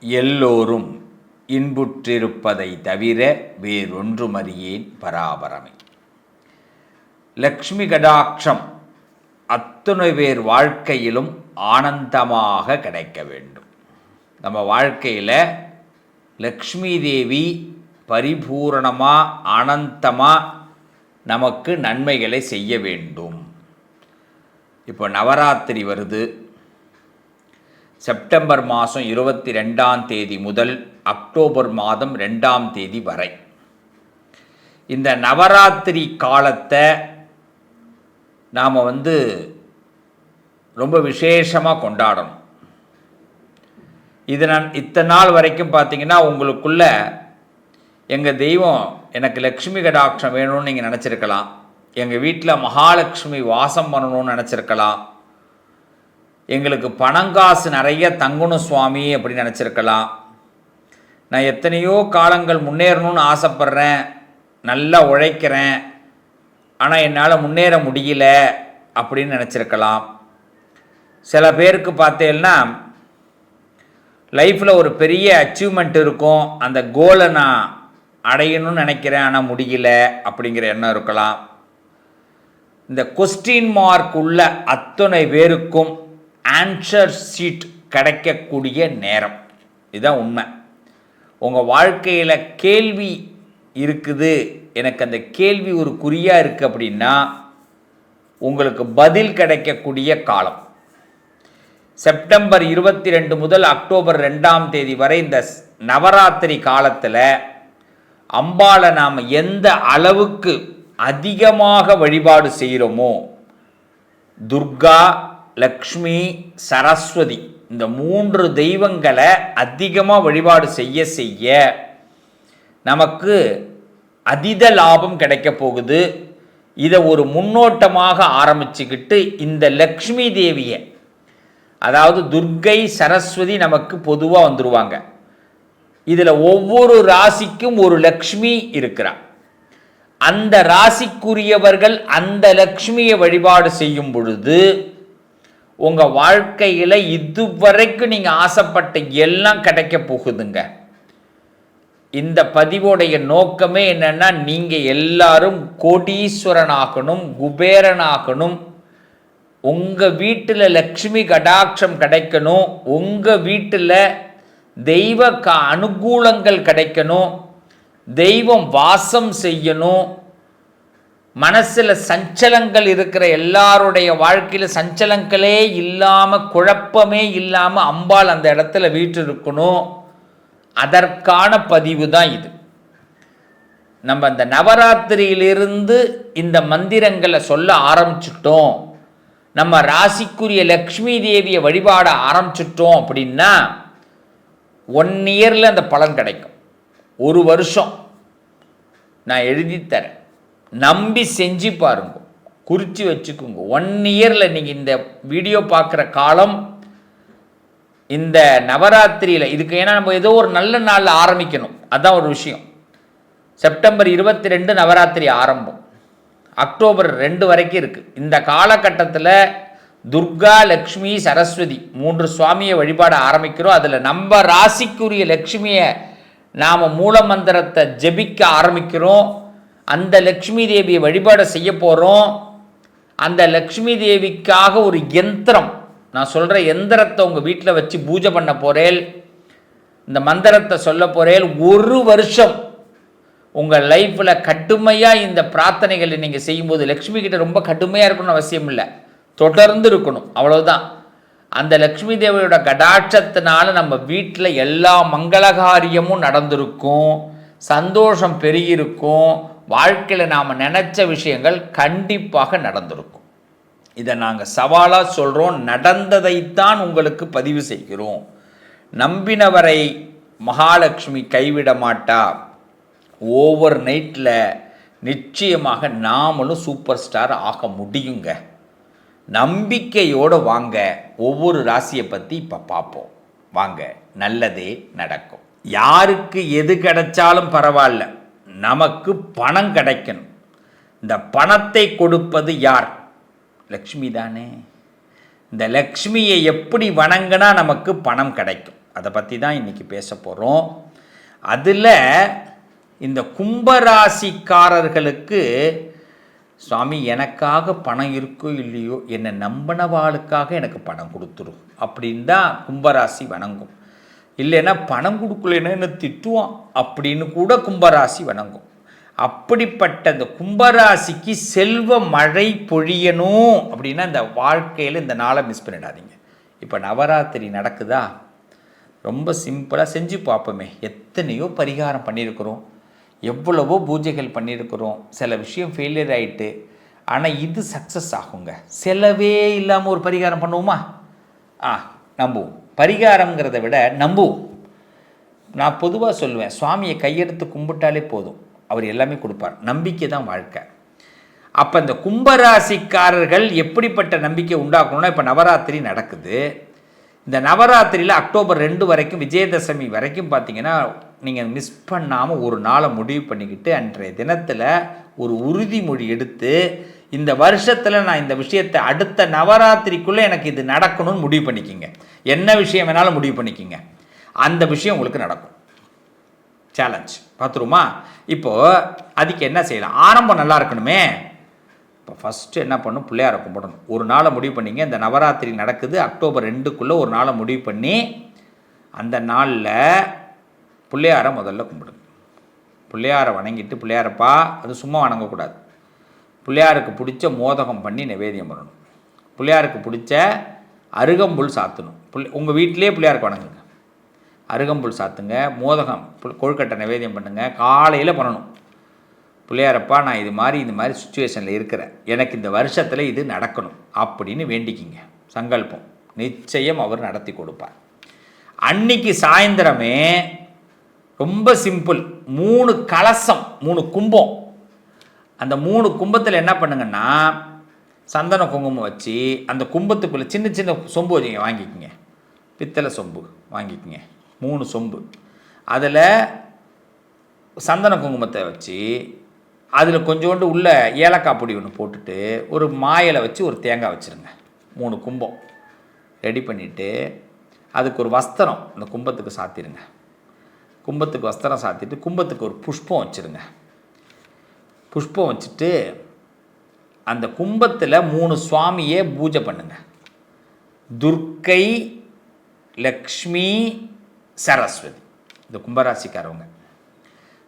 எல்லோரும் இன்புற்றிருப்பதை தவிர வேறொன்றுமறியேன் பராபரமே. லக்ஷ்மி கடாட்சம் அத்துணை பேர் வாழ்க்கையிலும் ஆனந்தமாக கிடைக்க வேண்டும். நம்ம வாழ்க்கையில் லக்ஷ்மி தேவி பரிபூரணமாக அனந்தமாக நமக்கு நன்மைகளை செய்ய வேண்டும். இப்போ நவராத்திரி வருது. செப்டம்பர் மாதம் 22ஆம் தேதி முதல் அக்டோபர் மாதம் 2ஆம் தேதி வரை இந்த நவராத்திரி காலத்தை நாம் ரொம்ப விசேஷமாக கொண்டாடணும். இது நான் இத்தனை நாள் வரைக்கும் பார்த்தீங்கன்னா உங்களுக்குள்ள எங்கள் தெய்வம் எனக்கு லக்ஷ்மி கடாட்சம் வேணும்னு நீங்கள் நினச்சிருக்கலாம். எங்கள் வீட்டில் மகாலட்சுமி வாசம் பண்ணணும்னு நினச்சிருக்கலாம். எங்களுக்கு பணங்காசு நிறைய தங்கணும் சுவாமி அப்படின்னு நினச்சிருக்கலாம். நான் எத்தனையோ காலங்கள் முன்னேறணும்னு ஆசைப்பட்றேன், நல்லா உழைக்கிறேன், ஆனால் என்னால் முன்னேற முடியல அப்படின்னு நினச்சிருக்கலாம். சில பேருக்கு பார்த்தேன்னா லைஃப்பில் ஒரு பெரிய அச்சீவ்மெண்ட் இருக்கும், அந்த கோலை நான் அடையணும்னு நினைக்கிறேன் ஆனால் முடியல அப்படிங்கிற எண்ணம் இருக்கலாம். இந்த கொஸ்டின் மார்க் உள்ள அத்தனை பேருக்கும் ஆன்சர் ஷீட் கிடைக்கக்கூடிய நேரம். இதுதான் உண்மை. உங்கள் வாழ்க்கையில் கேள்வி இருக்குது, எனக்கு அந்த கேள்வி ஒரு குறியாக இருக்குது அப்படின்னா உங்களுக்கு பதில் கிடைக்கக்கூடிய காலம். செப்டம்பர் 22 முதல் அக்டோபர் 2ஆம் தேதி வரை இந்த நவராத்திரி காலத்தில் அம்பாளை நாம் எந்த அளவுக்கு அதிகமாக வழிபாடு செய்கிறோமோ, துர்கா, லக்ஷ்மி, சரஸ்வதி இந்த 3 தெய்வங்களை அதிகமாக வழிபாடு செய்ய செய்ய நமக்கு அதீத லாபம் கிடைக்க போகுது. இதை ஒரு முன்னோட்டமாக ஆரம்பிச்சுக்கிட்டு இந்த லக்ஷ்மி தேவியை, அதாவது துர்கை, சரஸ்வதி நமக்கு பொதுவாக வந்துடுவாங்க. இதில் ஒவ்வொரு ராசிக்கும் ஒரு லக்ஷ்மி இருக்கிறார். அந்த ராசிக்குரியவர்கள் அந்த லக்ஷ்மியை வழிபாடு செய்யும் பொழுது உங்கள் வாழ்க்கையில் இதுவரைக்கும் நீங்கள் ஆசைப்பட்ட எல்லாம் கிடைக்க போகுதுங்க. இந்த பதிவோடைய நோக்கமே என்னன்னா, நீங்கள் எல்லாரும் கோடீஸ்வரனாகணும், குபேரனாகணும், உங்கள் வீட்டில் லக்ஷ்மி கடாட்சம் கிடைக்கணும், உங்கள் வீட்டில் தெய்வ அனுகூலங்கள் கிடைக்கணும், தெய்வம் வாசம் செய்யணும். மனசில் சஞ்சலங்கள் இருக்கிற எல்லாருடைய வாழ்க்கையில் சஞ்சலங்களே இல்லாமல், குழப்பமே இல்லாமல் அம்பாள் அந்த இடத்துல வீற்றிருக்கணும். அதற்கான பதிவு தான் இது. நம்ம அந்த நவராத்திரியிலிருந்து இந்த மந்திரங்களை சொல்ல ஆரம்பிச்சிட்டோம், நம்ம ராசிக்குரிய லக்ஷ்மி தேவியை வழிபாட ஆரம்பிச்சிட்டோம் அப்படின்னா 1 இயரில் அந்த பலன் கிடைக்கும். 1 வருஷம் நான் எழுதித்தரேன், நம்பி செஞ்சு பாருங்க, குறித்து வச்சுக்கோங்க. 1 இயரில் நீங்கள் இந்த வீடியோ பார்க்குற காலம் இந்த நவராத்திரியில் இதுக்கு, ஏன்னா நம்ம ஏதோ ஒரு நல்ல நாளில் ஆரம்பிக்கணும், அதுதான் ஒரு விஷயம். செப்டம்பர் 22 நவராத்திரி ஆரம்பம், அக்டோபர் 2 வரைக்கும் இருக்குது. இந்த காலகட்டத்தில் துர்கா, லக்ஷ்மி, சரஸ்வதி 3 சுவாமியை வழிபாட ஆரம்பிக்கிறோம். அதில் நம்ம ராசிக்குரிய லக்ஷ்மியை நாம் மூல மந்திரத்தை ஜபிக்க ஆரம்பிக்கிறோம். அந்த லக்ஷ்மி தேவியை வழிபாடு செய்ய போகிறோம். அந்த லக்ஷ்மி தேவிக்காக ஒரு யந்திரம், நான் சொல்கிற யந்திரத்தை உங்கள் வீட்டில் வச்சு பூஜை பண்ண போகிறேன். இந்த மந்திரத்தை சொல்ல போகிறேன். 1 வருஷம் உங்கள் லைஃப்பில் கடுமையாக இந்த பிரார்த்தனைகளை நீங்கள் செய்யும்போது, லக்ஷ்மி கிட்ட ரொம்ப கடுமையாக இருக்கணும்னு அவசியம் இல்லை, தொடர்ந்து இருக்கணும், அவ்வளவுதான். அந்த லக்ஷ்மி தேவியோட கடாட்சத்தினால நம்ம வீட்டில் எல்லா மங்களகாரியமும் நடந்திருக்கும், சந்தோஷம் பெருகியிருக்கும், வாழ்க்கையில் நாம் நினச்ச விஷயங்கள் கண்டிப்பாக நடந்திருக்கும். இதை நாங்கள் சவாலாக சொல்கிறோம், நடந்ததைத்தான் உங்களுக்கு பதிவு செய்கிறோம். நம்பினவரை மகாலட்சுமி கைவிட மாட்டா. ஓவர் நைட்டில் நிச்சயமாக நாமளும் சூப்பர் ஸ்டார் ஆக முடியுங்க. நம்பிக்கையோடு வாங்க. ஒவ்வொரு ராசியை பற்றி இப்போ பார்ப்போம் வாங்க. நல்லதே நடக்கும். யாருக்கு எது கிடைச்சாலும் பரவாயில்ல, நமக்கு பணம் கிடைக்கணும். இந்த பணத்தை கொடுப்பது யார்? லக்ஷ்மி தானே. இந்த லக்ஷ்மியை எப்படி வணங்கினா நமக்கு பணம் கிடைக்கும் அதை பற்றி தான் இன்றைக்கி பேச போகிறோம். அதில் இந்த கும்பராசிக்காரர்களுக்கு சுவாமி எனக்காக பணம் இருக்கோ இல்லையோ என்னை நம்பினவாளுக்காக எனக்கு பணம் கொடுத்துரும் அப்படின்னு தான் கும்பராசி வணங்கும். இல்லைன்னா பணம் கொடுக்கலன்னு என்ன திட்டுவான் அப்படின்னு கூட கும்பராசி வணங்கும். அப்படிப்பட்ட இந்த கும்பராசிக்கு செல்வ மழை பொழியணும் அப்படின்னா இந்த வாழ்க்கையில் இந்த நாளை மிஸ் பண்ணிடாதீங்க. இப்போ நவராத்திரி நடக்குதா, ரொம்ப சிம்பிளாக செஞ்சு பார்ப்போமே. எத்தனையோ பரிகாரம் பண்ணியிருக்கிறோம், எவ்வளவோ பூஜைகள் பண்ணியிருக்கிறோம், சில விஷயம் ஃபெயிலியர் ஆகிட்டு, ஆனால் இது சக்ஸஸ் ஆகுங்க. செலவே இல்லாமல் ஒரு பரிகாரம் பண்ணுவோமா? நம்புவோம். பரிகாரங்கிறத விட நம்புவோம். நான் பொதுவாக சொல்லுவேன், சுவாமியை கையெடுத்து கும்பிட்டாலே போதும், அவர் எல்லாமே கொடுப்பார். நம்பிக்கை தான் வாழ்க்கை. அப்போ இந்த கும்பராசிக்காரர்கள் எப்படிப்பட்ட நம்பிக்கை உண்டாக்கணும்னா, இப்போ நவராத்திரி நடக்குது. இந்த நவராத்திரியில் அக்டோபர் 2 வரைக்கும், விஜயதசமி வரைக்கும் பார்த்தீங்கன்னா, நீங்கள் மிஸ் பண்ணாமல் ஒரு நாளை முடிவு பண்ணிக்கிட்டு அன்றைய தினத்தில் ஒரு உறுதிமொழி எடுத்து, இந்த வருஷத்தில் நான் இந்த விஷயத்தை அடுத்த நவராத்திரிக்குள்ளே எனக்கு இது நடக்கணும்னு முடிவு பண்ணிக்கிங்க. என்ன விஷயம் வேணாலும் முடிவு பண்ணிக்கிங்க, அந்த விஷயம் உங்களுக்கு நடக்கும். சேலஞ்ச் பார்த்துருமா? இப்போது அதுக்கு என்ன செய்யலாம்? ஆரம்பம் நல்லா இருக்கணுமே. இப்போ ஃபஸ்ட்டு என்ன பண்ணணும்? பிள்ளையாரை கும்பிடணும். ஒரு நாளை முடிவு பண்ணிங்க. இந்த நவராத்திரி நடக்குது அக்டோபர் 2க்குள்ளே ஒரு நாளை முடிவு பண்ணி அந்த நாளில் பிள்ளையாரை முதல்ல கும்பிடுங்க. பிள்ளையாரை வணங்கிட்டு, பிள்ளையாரப்பா, அது சும்மா வணங்கக்கூடாது, பிள்ளையாருக்கு பிடிச்ச மோதகம் பண்ணி நிவேதியம் பண்ணணும். பிள்ளையாருக்கு பிடிச்ச அருகம்புல் சாத்தணும். உங்கள் வீட்டிலே பிள்ளையாருக்கு வணங்குங்க, அருகம்புல் சாத்துங்க, மோதகம் கொழுக்கட்டை நிவேதியம் பண்ணுங்கள். காலையில் பண்ணணும். பிள்ளையாரப்பா, நான் இது மாதிரி சுச்சுவேஷனில் இருக்கிறேன், எனக்கு இந்த வருஷத்தில் இது நடக்கணும் அப்படின்னு வேண்டிக்கிங்க. சங்கல்பம் நிச்சயம் அவர் நடத்தி கொடுப்பார். அன்னைக்கு சாயந்தரமே ரொம்ப சிம்பிள், 3 கலசம், 3 கும்பம். அந்த 3 கும்பத்தில் என்ன பண்ணுங்கன்னா, சந்தன குங்குமம் வச்சு அந்த கும்பத்துக்குள்ளே சின்ன சின்ன சொம்பு வச்சுங்க, வாங்கிக்கோங்க. பித்தளை சொம்பு வாங்கிக்கோங்க, 3 சொம்பு. அதில் சந்தன குங்குமத்தை வச்சு அதில் கொஞ்சோண்டு உள்ள ஏலக்காய் பொடி ஒன்று போட்டுட்டு ஒரு மாயிலை வச்சு ஒரு தேங்காய் வச்சுருங்க. 3 கும்பம் ரெடி பண்ணிவிட்டு அதுக்கு ஒரு வஸ்திரம் இந்த கும்பத்துக்கு சாத்திடுங்க. கும்பத்துக்கு வஸ்திரம் சாத்திட்டு கும்பத்துக்கு ஒரு புஷ்பம் வச்சுருங்க. புஷ்பம் வச்சுட்டு அந்த கும்பத்தில் 3 சுவாமியை பூஜை பண்ணுங்க. துர்க்கை, லக்ஷ்மி, சரஸ்வதி. இந்த கும்பராசிக்காரவங்க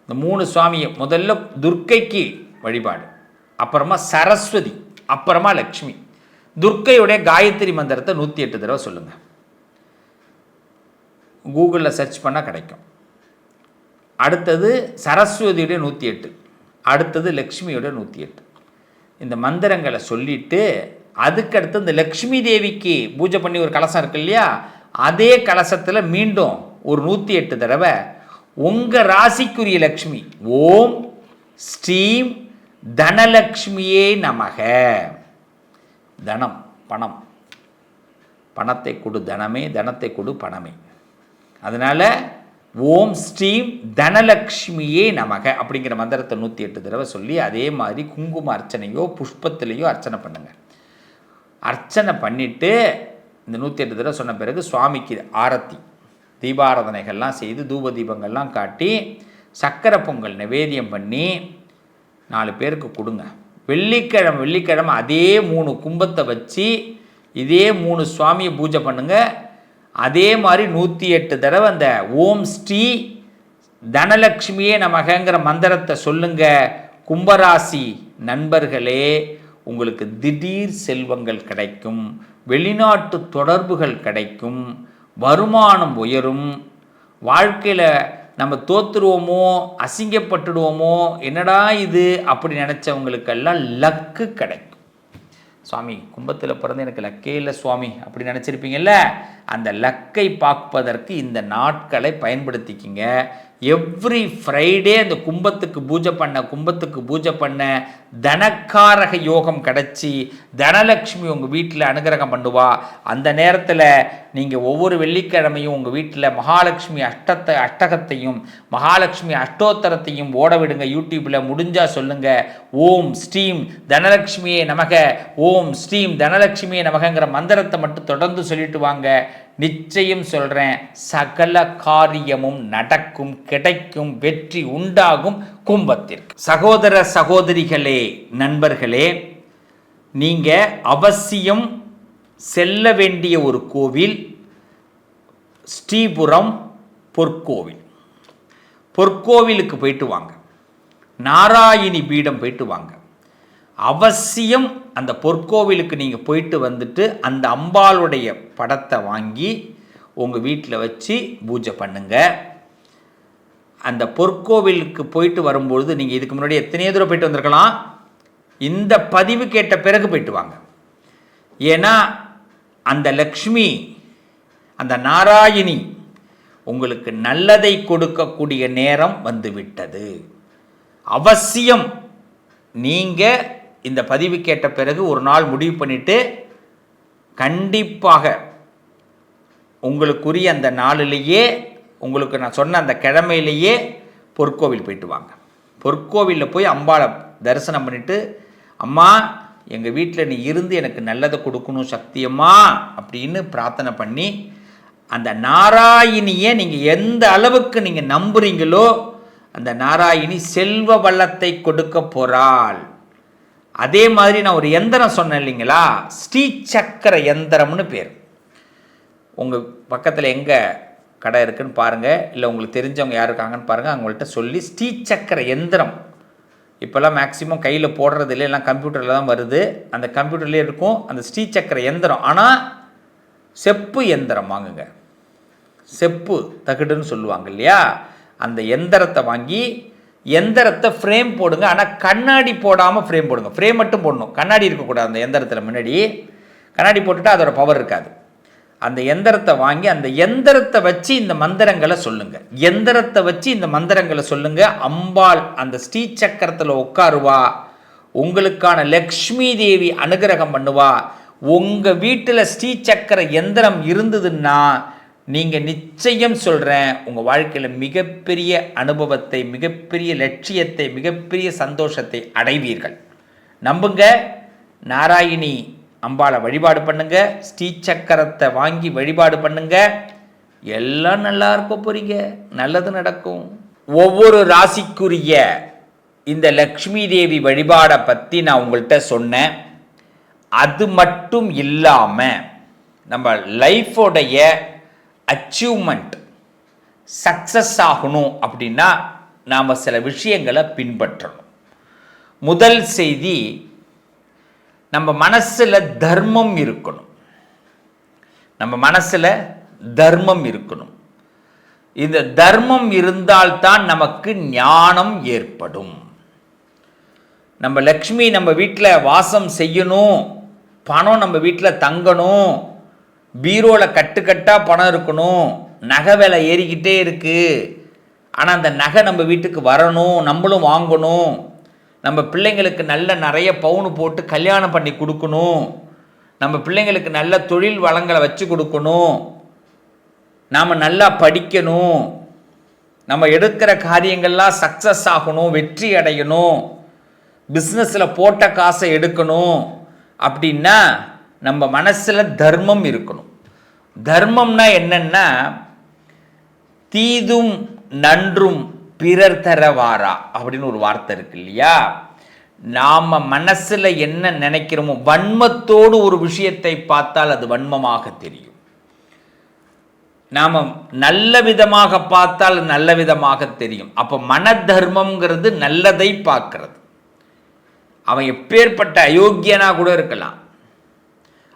இந்த 3 சுவாமியை முதல்ல துர்க்கைக்கு வழிபாடு, அப்புறமா சரஸ்வதி, அப்புறமா லக்ஷ்மி. துர்க்கையுடைய காயத்ரி மந்திரத்தை 108 தடவை சொல்லுங்கள். கூகுளில் சர்ச் பண்ணால் கிடைக்கும். அடுத்தது சரஸ்வதியுடைய 108, அடுத்தது லக்ஷ்மியோட 108. இந்த மந்திரங்களை சொல்லிவிட்டு அதுக்கடுத்து இந்த லக்ஷ்மி தேவிக்கு பூஜை பண்ணி ஒரு கலசம் இருக்கு இல்லையா, அதே கலசத்தில் மீண்டும் ஒரு 108 தடவை உங்கள் ராசிக்குரிய லக்ஷ்மி, ஓம் ஸ்ரீம் தனலக்ஷ்மியே நமக. தனம், பணம், பணத்தை கொடு தனமே, தனத்தை கொடு பணமே. அதனால் ஓம் ஸ்ரீம் தனலக்ஷ்மியே நமக அப்படிங்கிற மந்திரத்தை 108 தடவை சொல்லி அதே மாதிரி குங்கும அர்ச்சனையோ புஷ்பத்திலேயோ அர்ச்சனை பண்ணுங்கள். அர்ச்சனை பண்ணிவிட்டு இந்த 108 தடவை சொன்ன பிறகு சுவாமிக்கு ஆரத்தி, தீபாராதனைகள்லாம் செய்து தூப தீபங்கள்லாம் காட்டி சக்கரை பொங்கல் நிவேதியம் பண்ணி 4 பேருக்கு கொடுங்க. வெள்ளிக்கிழமை அதே 3 கும்பத்தை வச்சு இதே 3 சுவாமியை பூஜை பண்ணுங்கள். அதே மாதிரி 108 தடவை அந்த ஓம் ஸ்ரீ தனலக்ஷ்மியே நமகங்கிற மந்திரத்தை சொல்லுங்க. கும்பராசி நண்பர்களே, உங்களுக்கு திடீர் செல்வங்கள் கிடைக்கும், வெளிநாட்டு தொடர்புகள் கிடைக்கும், வருமானம் உயரும். வாழ்க்கையில் நம்ம தோற்றுருவோமோ, அசிங்கப்பட்டுடுவோமோ, என்னடா இது அப்படி நினச்சவங்களுக்கெல்லாம் லக்கு கிடைக்கும். சுவாமி கும்பத்தில் பிறந்து எனக்கு லக்கே இல்லை சுவாமி அப்படி நினச்சிருப்பீங்கல்ல, அந்த லக்கை பார்ப்பதற்கு இந்த நாட்களை பயன்படுத்திக்கிங்க. எவ்ரி ஃப்ரைடே அந்த கும்பத்துக்கு பூஜை பண்ண தனக்காரக யோகம் கிடச்சி தனலக்ஷ்மி உங்கள் வீட்டில் அனுகிரகம் பண்ணுவா. அந்த நேரத்தில் நீங்கள் ஒவ்வொரு வெள்ளிக்கிழமையும் உங்கள் வீட்டில் மகாலட்சுமி அஷ்டகத்தையும் மகாலட்சுமி அஷ்டோத்தரத்தையும் ஓட விடுங்க. யூடியூப்பில் முடிஞ்சால் சொல்லுங்கள், ஓம் ஸ்ரீம் தனலக்ஷ்மியே நமக, ஓம் ஸ்ரீம் தனலக்ஷ்மியே நமகங்கிற மந்திரத்தை மட்டும் தொடர்ந்து சொல்லிட்டு வாங்க. நிச்சயம் சொல்கிறேன், சகல காரியமும் நடக்கும், கிடைக்கும், வெற்றி உண்டாகும் கும்பத்திற்கு. சகோதர சகோதரிகளே, நண்பர்களே, நீங்கள் அவசியம் செல்ல வேண்டிய ஒரு கோவில் ஸ்ரீபுரம் பொற்கோவில். பொற்கோவிலுக்கு போயிட்டு வாங்க. நாராயணி பீடம் போயிட்டு வாங்க. அவசியம் அந்த பொற்கோவிலுக்கு நீங்கள் போயிட்டு வந்துட்டு அந்த அம்பாளுடைய படத்தை வாங்கி உங்கள் வீட்டில் வச்சு பூஜை பண்ணுங்க. அந்த பொற்கோவிலுக்கு போயிட்டு வரும்பொழுது நீங்கள் இதுக்கு முன்னாடி எத்தனையோ தூரம் போயிட்டு வந்திருக்கலாம். இந்த பதிவு கேட்ட பிறகு போயிட்டு வாங்க. ஏன்னா அந்த லக்ஷ்மி, அந்த நாராயணி உங்களுக்கு நல்லதை கொடுக்கக்கூடிய நேரம் வந்துவிட்டது. அவசியம் நீங்கள் இந்த பதிவு கேட்ட பிறகு ஒரு நாள் முடிவு பண்ணிவிட்டு கண்டிப்பாக உங்களுக்குரிய அந்த நாளிலேயே, உங்களுக்கு நான் சொன்ன அந்த கிழமையிலேயே பொற்கோவில் போயிட்டு வாங்க. பொற்கோவிலில் போய் அம்பாளை தரிசனம் பண்ணிவிட்டு, அம்மா எங்கள் வீட்டில் நீ இருந்து எனக்கு நல்லதை கொடுக்கணும் சக்தியம்மா அப்படின்னு பிரார்த்தனை பண்ணி, அந்த நாராயணியை நீங்கள் எந்த அளவுக்கு நீங்கள் நம்புறீங்களோ அந்த நாராயணி செல்வ வளத்தை கொடுக்க போகிறாள். அதே மாதிரி நான் ஒரு எந்திரம் சொன்னேன் இல்லைங்களா, ஸ்ரீசக்கர எந்திரம்னு பேர். உங்கள் பக்கத்தில் எங்கே கடை இருக்குன்னு பாருங்கள், இல்லை உங்களுக்கு தெரிஞ்சவங்க யார் இருக்காங்கன்னு பாருங்கள், அவங்கள்ட்ட சொல்லி ஸ்ரீசக்கர எந்திரம் இப்போல்லாம் மேக்ஸிமம் கையில் போடுறது இல்லை, எல்லாம் கம்ப்யூட்டரில் தான் வருது. அந்த கம்ப்யூட்டர்லேயே இருக்கும் அந்த ஸ்ரீசக்கர எந்திரம். ஆனால் செப்பு எந்திரம் வாங்குங்க. செப்பு தகடுன்னு சொல்லுவாங்க இல்லையா, அந்த எந்திரத்தை வாங்கி எந்திரத்தை ஃப்ரேம் போடுங்க. ஆனால் கண்ணாடி போடாமல் ஃப்ரேம் போடுங்க. ஃப்ரேம் மட்டும் போடணும், கண்ணாடி இருக்கக்கூடாது. அந்த எந்திரத்தில் முன்னாடி கண்ணாடி போட்டுட்டா அதோட பவர் இருக்காது. அந்த எந்திரத்தை வாங்கி அந்த எந்திரத்தை வச்சு இந்த மந்திரங்களை சொல்லுங்கள். எந்திரத்தை வச்சு இந்த மந்திரங்களை சொல்லுங்கள். அம்பாள் அந்த ஸ்ரீசக்கரத்தில் உட்காருவா. உங்களுக்கான லக்ஷ்மி தேவி அனுகிரகம் பண்ணுவா. உங்கள் வீட்டில் ஸ்ரீசக்கர எந்திரம் இருந்ததுன்னா நீங்கள் நிச்சயம் சொல்கிறேன், உங்கள் வாழ்க்கையில் மிகப்பெரிய அனுபவத்தை, மிகப்பெரிய லட்சியத்தை, மிகப்பெரிய சந்தோஷத்தை அடைவீர்கள். நம்புங்க. நாராயணி அம்பாளை வழிபாடு பண்ணுங்க, ஸ்ரீசக்கரத்தை வாங்கி வழிபாடு பண்ணுங்க, எல்லாம் நல்லா இருக்க போறீங்க, நல்லது நடக்கும். ஒவ்வொரு ராசிக்குரிய இந்த லக்ஷ்மி தேவி வழிபாடை பற்றி நான் உங்கள்கிட்ட சொன்னேன். அது மட்டும் இல்லாமல் நம்ம லைஃபோடைய அச்சீவ்மெண்ட் சக்ஸஸ் ஆகணும் அப்படின்னா நாம் சில விஷயங்களை பின்பற்றணும். முதல் செய்தி, நம்ம மனசில் தர்மம் இருக்கணும். நம்ம மனசில் தர்மம் இருக்கணும். இந்த தர்மம் இருந்தால்தான் நமக்கு ஞானம் ஏற்படும். நம்ம லக்ஷ்மி நம்ம வீட்டில் வாசம் செய்யணும், பணம் நம்ம வீட்டில் தங்கணும், பீரோவில் கட்டுக்கட்டாக பணம் இருக்கணும், நகை விலை ஏறிக்கிட்டே இருக்குது, ஆனால் அந்த நகை நம்ம வீட்டுக்கு வரணும், நம்மளும் வாங்கணும், நம்ம பிள்ளைங்களுக்கு நிறைய பவுனு போட்டு கல்யாணம் பண்ணி கொடுக்கணும், நம்ம பிள்ளைங்களுக்கு நல்ல தொழில் வளங்களை வச்சு கொடுக்கணும், நாம் நல்லா படிக்கணும், நம்ம எடுக்கிற காரியங்கள்லாம் சக்ஸஸ் ஆகணும், வெற்றி அடையணும், பிஸ்னஸில் போட்ட காசை எடுக்கணும் அப்படின்னா நம்ம மனசில் தர்மம் இருக்கணும். தர்மம்னா என்னன்னா, தீதும் நன்றும் பிறர் தரவாரா அப்படின்னு ஒரு வார்த்தை இருக்கு இல்லையா. நாம் மனசில் என்ன நினைக்கிறோமோ, வன்மத்தோடு ஒரு விஷயத்தை பார்த்தால் அது வன்மமாக தெரியும். நாம் நல்ல விதமாக பார்த்தால் நல்ல விதமாக தெரியும். அப்போ மன தர்மம்ங்கிறது நல்லதை பார்க்கறது. அவன் எப்பேற்பட்ட அயோக்கியனாக கூட இருக்கலாம்,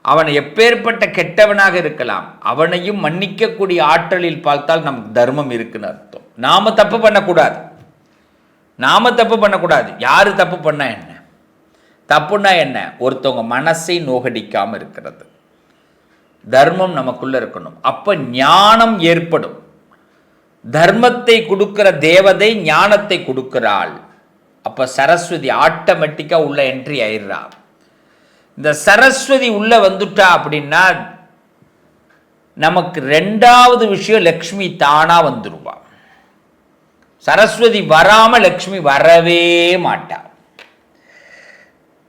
அவன் எப்பேற்பட்ட கெட்டவனாக இருக்கலாம், அவனையும் மன்னிக்கக்கூடிய ஆற்றலில் பார்த்தால் நமக்கு தர்மம் இருக்குன்னு அர்த்தம். நாம தப்பு பண்ணக்கூடாது. யாரு தப்பு பண்ணா என்ன, தப்புன்னா என்ன, ஒருத்தவங்க மனசை நோகடிக்காம இருக்கிறது. தர்மம் நமக்குள்ள இருக்கணும். அப்ப ஞானம் ஏற்படும். தர்மத்தை கொடுக்கிற தேவதை ஞானத்தை கொடுக்கிறாள். அப்ப சரஸ்வதி ஆட்டோமேட்டிக்கா உள்ள என்ட்ரி ஆயிடுறா. இந்த சரஸ்வதி உள்ள வந்துட்டா அப்படின்னா நமக்கு ரெண்டாவது விஷயம், லக்ஷ்மி தானா வந்துருவா. சரஸ்வதி வராம லக்ஷ்மி வரவே மாட்டா.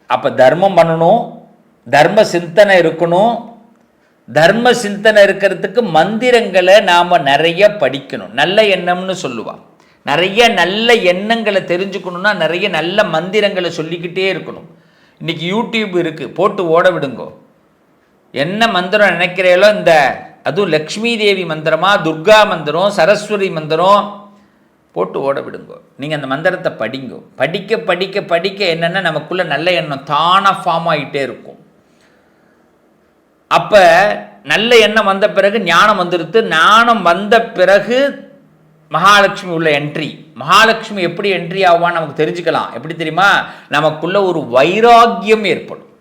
அப்ப தர்மம் பண்ணணும், தர்ம சிந்தனை இருக்கணும், தர்ம சிந்தனை இருக்கிறதுக்கு மந்திரங்களை நாம் நிறைய படிக்கணும். நல்ல எண்ணம்னு சொல்லுவாள். நிறைய நல்ல எண்ணங்களை தெரிஞ்சுக்கணுன்னா நிறைய நல்ல மந்திரங்களை சொல்லிக்கிட்டே இருக்கணும். இன்றைக்கி யூடியூப் இருக்குது, போட்டு ஓட விடுங்கோ. என்ன மந்திரம் நினைக்கிறீங்களோ, இந்த அதுவும் லக்ஷ்மி தேவி மந்திரமா, துர்கா மந்திரம், சரஸ்வதி மந்திரம் போட்டு ஓட விடுங்கோ. நீங்கள் அந்த மந்திரத்தை படிங்கோ. படிக்க படிக்க படிக்க என்னென்னா நமக்குள்ளே நல்ல எண்ணம் தானாக ஃபார்ம் ஆகிட்டே இருக்கும். அப்போ நல்ல எண்ணம் வந்த பிறகு ஞானம் வந்துடுது. ஞானம் வந்த பிறகு மகாலட்சுமி உள்ள என்ட்ரி. மகாலட்சுமி எப்படி என்ட்ரி ஆகுவான்னு நமக்கு தெரிஞ்சுக்கலாம். எப்படி தெரியுமா? நமக்குள்ள ஒரு வைராக்கியம் ஏற்படும்.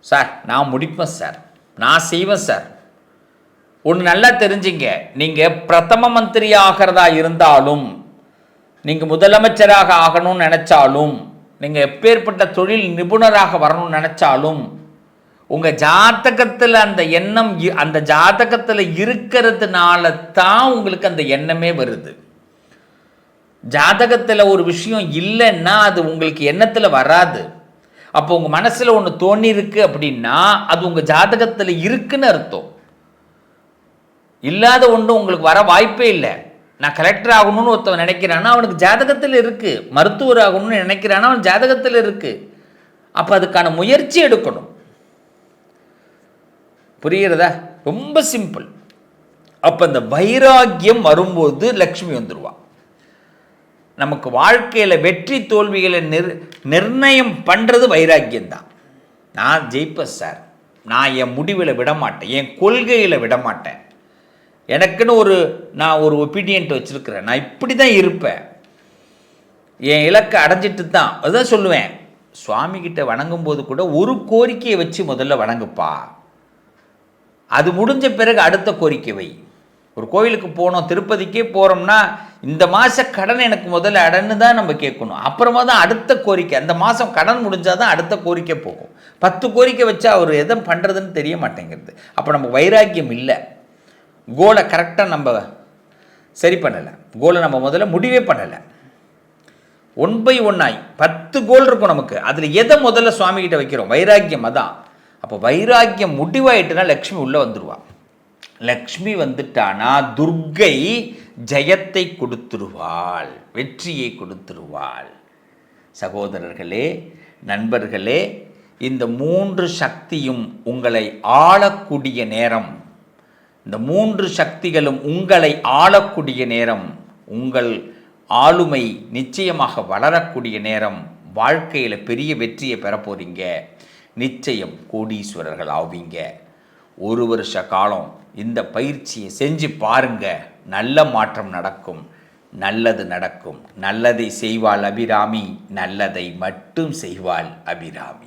சார் நான் முடிப்பேன் சார், நான் செய்வேன் சார். ஒன்று நல்லா தெரிஞ்சுங்க, நீங்கள் பிரதம மந்திரி ஆகிறதா இருந்தாலும், நீங்கள் முதலமைச்சராக ஆகணும்னு நினச்சாலும், நீங்கள் எப்பேற்பட்ட தொழில் நிபுணராக வரணும்னு நினச்சாலும், உங்கள் ஜாதகத்தில் அந்த எண்ணம் அந்த ஜாதகத்தில் இருக்கிறதுனால தான் உங்களுக்கு அந்த எண்ணமே வருது. ஜாதகத்தில் ஒரு விஷயம் இல்லைன்னா அது உங்களுக்கு எண்ணத்தில் வராது. அப்போ உங்கள் மனசில் ஒன்று தோணிருக்கு அப்படின்னா அது உங்கள் ஜாதகத்தில் இருக்குன்னு அர்த்தம். இல்லாத ஒன்று உங்களுக்கு வர வாய்ப்பே இல்லை. நான் கலெக்டர் ஆகணும்னு ஒருத்தவன் நினைக்கிறான்னா அவனுக்கு ஜாதகத்தில் இருக்குது. மருத்துவர் ஆகணும்னு நினைக்கிறான்னா அவன் ஜாதகத்தில் இருக்குது. அப்போ அதுக்கான முயற்சி எடுக்கணும். புரிகிறதா? ரொம்ப சிம்பிள். அப்போ அந்த வைராக்கியம் வரும்போது லக்ஷ்மி வந்துடுவா. நமக்கு வாழ்க்கையில் வெற்றி தோல்விகளை நிர்ணயம் பண்ணுறது வைராக்கியம்தான். நான் ஜெயிப்பேன் சார், நான் என் முடிவில் விடமாட்டேன், என் கொள்கையில் விடமாட்டேன், எனக்குன்னு நான் ஒரு ஒப்பீனியன்ட் வச்சுருக்கிறேன், நான் இப்படி தான் இருப்பேன், என் இலக்கை அடைஞ்சிட்டு தான். அதுதான் சொல்லுவேன். சுவாமிகிட்ட வணங்கும்போது கூட ஒரு கோரிக்கையை வச்சு முதல்ல வணங்குப்பா. அது முடிஞ்ச பிறகு அடுத்த கோரிக்கை வை. ஒரு கோவிலுக்கு போனோம், திருப்பதிக்கே போகிறோம்னா இந்த மாத கடன் எனக்கு முதல்ல அடன்னு தான் நம்ம கேட்கணும். அப்புறமா தான் அடுத்த கோரிக்கை. அந்த மாதம் கடன் முடிஞ்சால் தான் அடுத்த கோரிக்கை போகும். 10 கோரிக்கை வச்சா அவர் எதை பண்ணுறதுன்னு தெரிய மாட்டேங்கிறது. அப்போ நம்ம வைராக்கியம் இல்லை. கோலை கரெக்டாக நம்ம சரி பண்ணலை. கோலை நம்ம முதல்ல முடிவே பண்ணலை. 1 by 1 ஆகி 10 கோல் இருக்கும் நமக்கு. அதில் எதை முதல்ல சுவாமிகிட்ட வைக்கிறோம்? வைராக்கியம். அதான். அப்போ வைராக்கியம் முடிவாயிட்டுனா லக்ஷ்மி உள்ளே வந்துடுவா. லக்ஷ்மி வந்துட்டானா துர்க்கை ஜெயத்தை கொடுத்துருவாள், வெற்றியை கொடுத்துருவாள். சகோதரர்களே, நண்பர்களே, இந்த 3 சக்தியும் உங்களை ஆளக்கூடிய நேரம். இந்த 3 சக்திகளும் உங்களை ஆளக்கூடிய நேரம். உங்கள் ஆளுமை நிச்சயமாக வளரக்கூடிய நேரம். வாழ்க்கையில் பெரிய வெற்றியை பெற போகிறீங்க. நிச்சயம் கோடீஸ்வரர்கள் ஆவீங்க. 1 வருஷ காலம் இந்த பயிற்சியை செஞ்சு பாருங்க. நல்ல மாற்றம் நடக்கும், நல்லது நடக்கும். நல்லதை செய்வாள் அபிராமி, நல்லதை மட்டும் செய்வாள் அபிராமி.